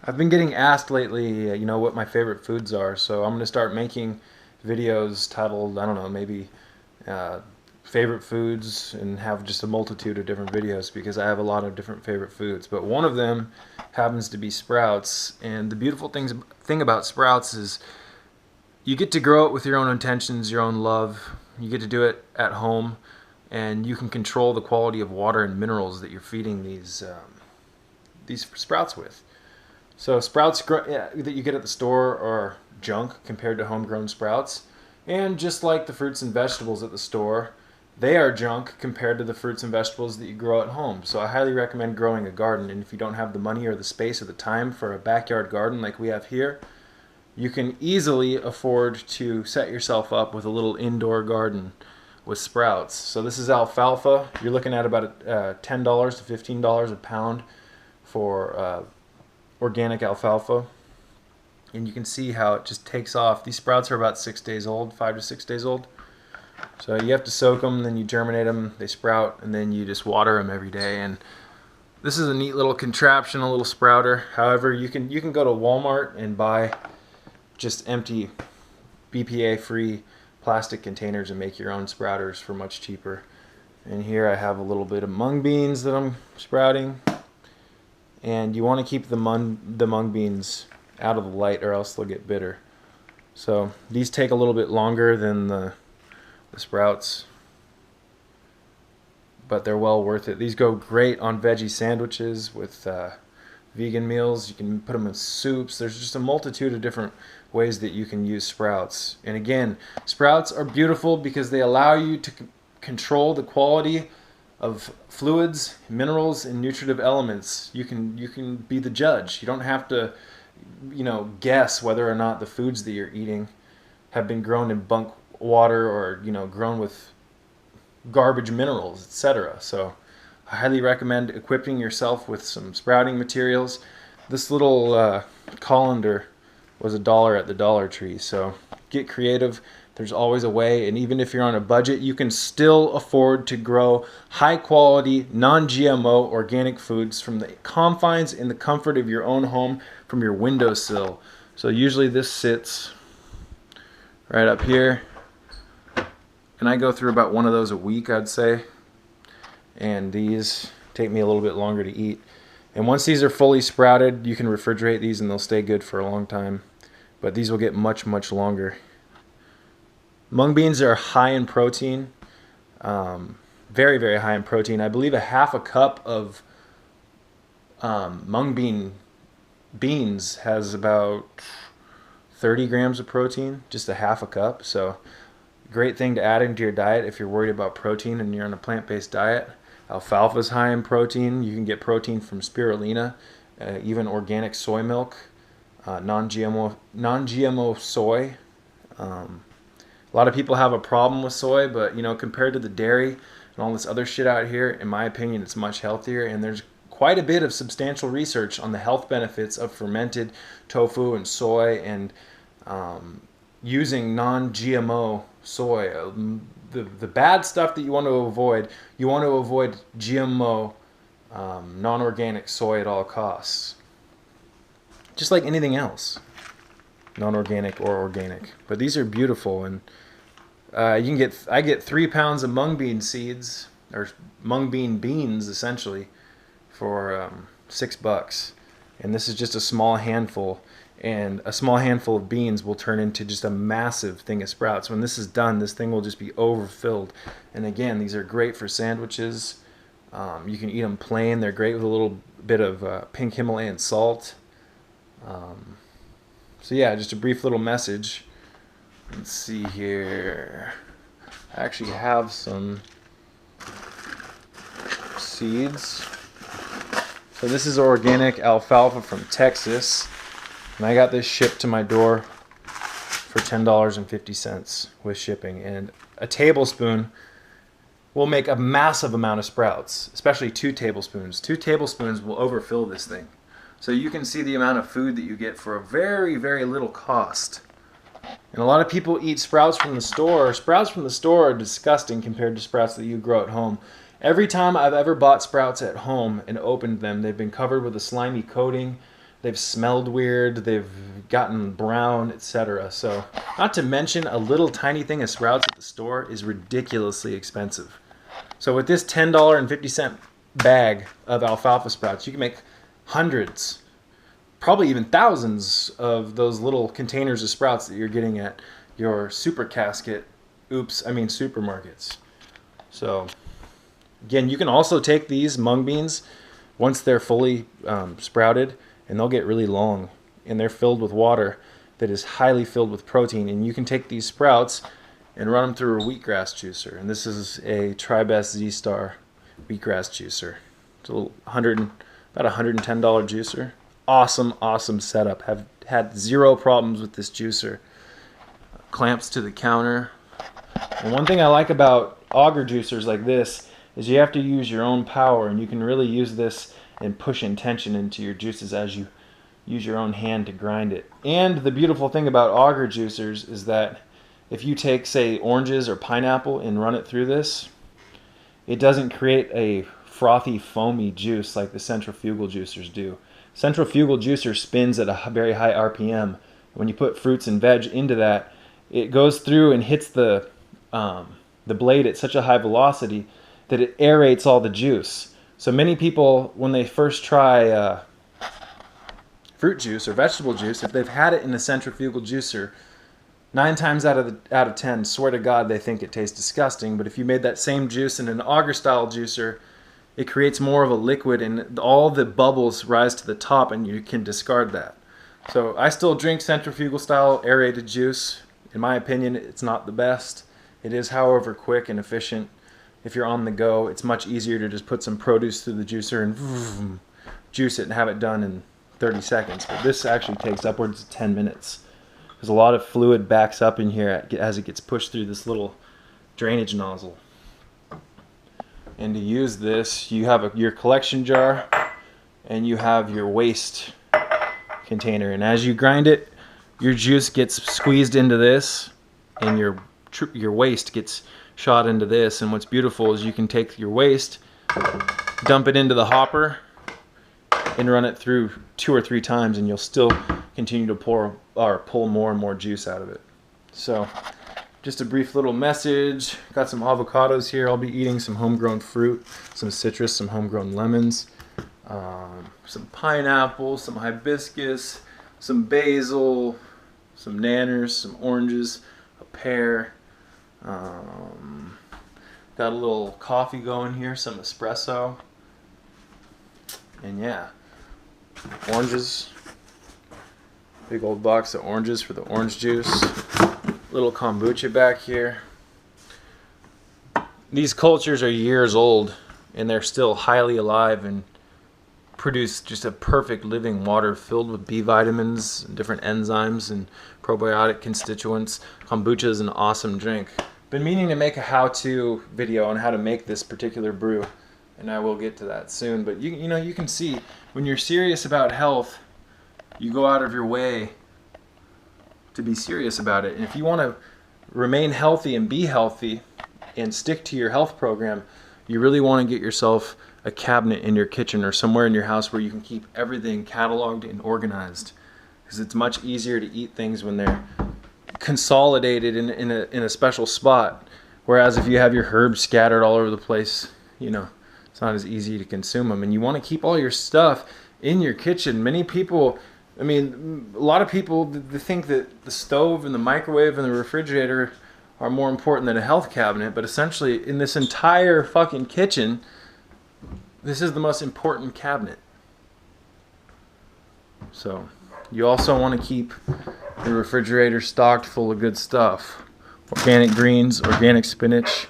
I've been getting asked lately, what my favorite foods are. So I'm going to start making videos titled, I don't know, maybe uh, favorite foods, and have just a multitude of different videos because I have a lot of different favorite foods. But one of them happens to be sprouts. And the beautiful thing about sprouts is you get to grow it with your own intentions, your own love. You get to do it at home, and you can control the quality of water and minerals that you're feeding these sprouts with. So that you get at the store are junk compared to homegrown sprouts. And just like the fruits and vegetables at the store, they are junk compared to the fruits and vegetables that you grow at home. So I highly recommend growing a garden. And if you don't have the money or the space or the time for a backyard garden like we have here, you can easily afford to set yourself up with a little indoor garden with sprouts. So this is alfalfa. You're looking at about $10 to $15 a pound for organic alfalfa, and you can see how it just takes off. These sprouts are about 6 days old, 5 to 6 days old. So you have to soak them, then you germinate them, they sprout, and then you just water them every day. And this is a neat little contraption, a little sprouter. However, you can go to Walmart and buy just empty BPA-free plastic containers and make your own sprouters for much cheaper. And here I have a little bit of mung beans that I'm sprouting. And you want to keep the mung beans out of the light or else they'll get bitter. So these take a little bit longer than the sprouts, but they're well worth it. These go great on veggie sandwiches with vegan meals. You can put them in soups. There's just a multitude of different ways that you can use sprouts. And again, sprouts are beautiful because they allow you to control the quality of fluids, minerals, and nutritive elements. You can be the judge. You don't have to, guess whether or not the foods that you're eating have been grown in bunk water or grown with garbage minerals, etc. So I highly recommend equipping yourself with some sprouting materials. This little colander was $1 at the Dollar Tree. So get creative. There's always a way, and even if you're on a budget, you can still afford to grow high-quality, non-GMO organic foods from the confines in the comfort of your own home from your windowsill. So usually this sits right up here, and I go through about one of those a week, I'd say, and these take me a little bit longer to eat. And once these are fully sprouted, you can refrigerate these and they'll stay good for a long time, but these will get much, much longer. Mung beans are high in protein, very, very high in protein. I believe a half a cup of beans has about 30 grams of protein, just a half a cup. So great thing to add into your diet if you're worried about protein and you're on a plant-based diet. Alfalfa is high in protein. You can get protein from spirulina, even organic soy milk, non-GMO soy. A lot of people have a problem with soy, but compared to the dairy and all this other shit out here, in my opinion, it's much healthier. And there's quite a bit of substantial research on the health benefits of fermented tofu and soy and using non-GMO soy. The bad stuff that you want to avoid GMO, non-organic soy at all costs. Just like anything else, non-organic or organic. But these are beautiful, and I get 3 pounds of mung bean seeds, or mung bean beans essentially, for $6. And this is just a small handful, and a small handful of beans will turn into just a massive thing of sprouts. When this is done, this thing will just be overfilled. And again, these are great for sandwiches. You can eat them plain. They're great with a little bit of pink Himalayan salt. So yeah, just a brief little message. Let's see here. I actually have some seeds. So this is organic alfalfa from Texas. And I got this shipped to my door for $10.50 with shipping. And a tablespoon will make a massive amount of sprouts, especially 2 tablespoons. 2 tablespoons will overfill this thing. So you can see the amount of food that you get for a very, very little cost. And a lot of people eat sprouts from the store. Sprouts from the store are disgusting compared to sprouts that you grow at home. Every time I've ever bought sprouts at home and opened them, they've been covered with a slimy coating. they've smelled weird, they've gotten brown, etc. So, not to mention, a little tiny thing of sprouts at the store is ridiculously expensive. So with this $10.50 bag of alfalfa sprouts, you can make hundreds, probably even thousands of those little containers of sprouts that you're getting at your supermarkets. So again, you can also take these mung beans once they're fully sprouted, and they'll get really long, and they're filled with water that is highly filled with protein, and you can take these sprouts and run them through a wheatgrass juicer. And this is a Tribest Z-Star wheatgrass juicer. It's about $110 juicer. Awesome setup. Have had zero problems with this juicer. Clamps to the counter. And one thing I like about auger juicers like this is you have to use your own power, and you can really use this and push intention into your juices as you use your own hand to grind it. And the beautiful thing about auger juicers is that if you take, say, oranges or pineapple and run it through this, it doesn't create a frothy, foamy juice like the centrifugal juicers do. Centrifugal juicer spins at a very high RPM. When you put fruits and veg into that, it goes through and hits the blade at such a high velocity that it aerates all the juice. So many people, when they first try fruit juice or vegetable juice, if they've had it in a centrifugal juicer, 9 times out of 10, swear to God, they think it tastes disgusting. But if you made that same juice in an auger-style juicer, it creates more of a liquid, and all the bubbles rise to the top, and you can discard that. So I still drink centrifugal-style aerated juice. In my opinion, it's not the best. It is, however, quick and efficient. If you're on the go, it's much easier to just put some produce through the juicer and juice it and have it done in 30 seconds. But this actually takes upwards of 10 minutes. Because a lot of fluid backs up in here as it gets pushed through this little drainage nozzle. And to use this, you have your collection jar and you have your waste container. And as you grind it, your juice gets squeezed into this, and your waste gets shot into this. And what's beautiful is you can take your waste, dump it into the hopper, and run it through 2 or 3 times, and you'll still continue to pull more and more juice out of it. So just a brief little message. Got some avocados here. I'll be eating some homegrown fruit, some citrus, some homegrown lemons, some pineapple, some hibiscus, some basil, some nanners, some oranges, a pear. Got a little coffee going here, some espresso, and yeah, oranges. Big old box of oranges for the orange juice. Little kombucha back here. These cultures are years old, and they're still highly alive and produce just a perfect living water filled with B vitamins, and different enzymes, and probiotic constituents. Kombucha is an awesome drink. Been meaning to make a how-to video on how to make this particular brew, and I will get to that soon. But you know, you can see when you're serious about health, you go out of your way to be serious about it. And if you want to remain healthy and be healthy and stick to your health program, you really want to get yourself a cabinet in your kitchen or somewhere in your house where you can keep everything cataloged and organized, because it's much easier to eat things when they're consolidated in a special spot. Whereas if you have your herbs scattered all over the place, you know, it's not as easy to consume them. And you want to keep all your stuff in your kitchen. Many people, I mean, a lot of people, they think that the stove and the microwave and the refrigerator are more important than a health cabinet, but essentially in this entire fucking kitchen, this is the most important cabinet. So you also want to keep the refrigerator stocked full of good stuff. Organic greens, organic spinach,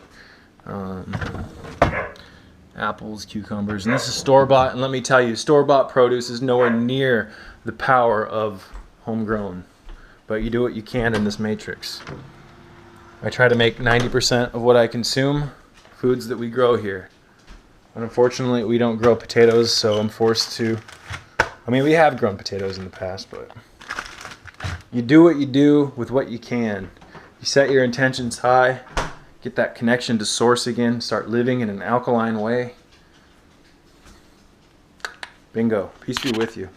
apples, cucumbers, and this is store-bought. And let me tell you, store-bought produce is nowhere near the power of homegrown, but you do what you can in this matrix. I try to make 90% of what I consume foods that we grow here. And unfortunately, we don't grow potatoes, so I'm forced to, I mean, we have grown potatoes in the past, but you do what you do with what you can. You set your intentions high, get that connection to source again, start living in an alkaline way. Bingo. Peace be with you.